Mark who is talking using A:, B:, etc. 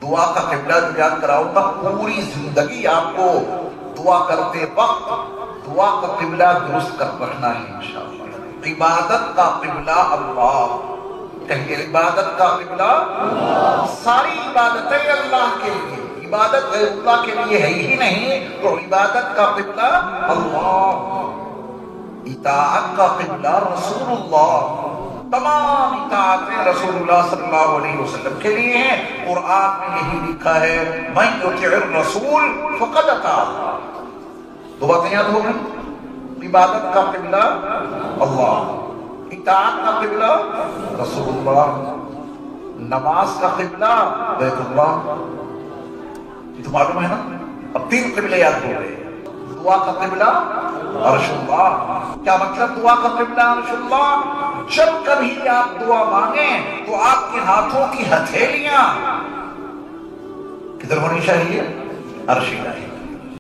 A: دعا کا قبلہ جو یاد کراؤں گا، پوری زندگی آپ کو دعا کرتے وقت دعا کا قبلہ درست کر رکھنا ہے انشاءاللہ۔ عبادت کا قبلہ اللہ، کہیے عبادت کا قبلہ، ساری عبادتیں اللہ کے لیے، عبادت غیر اللہ کے لیے ہے ہی نہیں، تو عبادت کا قبلہ اللہ، اطاعت کا قبلہ رسول اللہ، تمام اطاعتیں رسول اللہ صلی اللہ علیہ وسلم کے لیے ہیں۔ قرآن میں یہی لکھا ہے من یطع الرسول فقد اطاع اللہ۔ دو باتیں یاد ہو گئی، عبادت کا قبلہ اللہ، اطاعت کا قبلہ رسول اللہ، نماز کا قبلہ بیت اللہ۔ یہ تو معلوم ہے نا، اب 3 قبلے یاد ہو گئے۔ دعا کا قبلہ عرش اللہ، کیا مطلب دعا کا قبلہ عرش اللہ؟ جب کبھی آپ دعا مانگیں تو آپ کے ہاتھوں کی ہتھیلیاں کدھر ہونی چاہیے؟ عرش الہی۔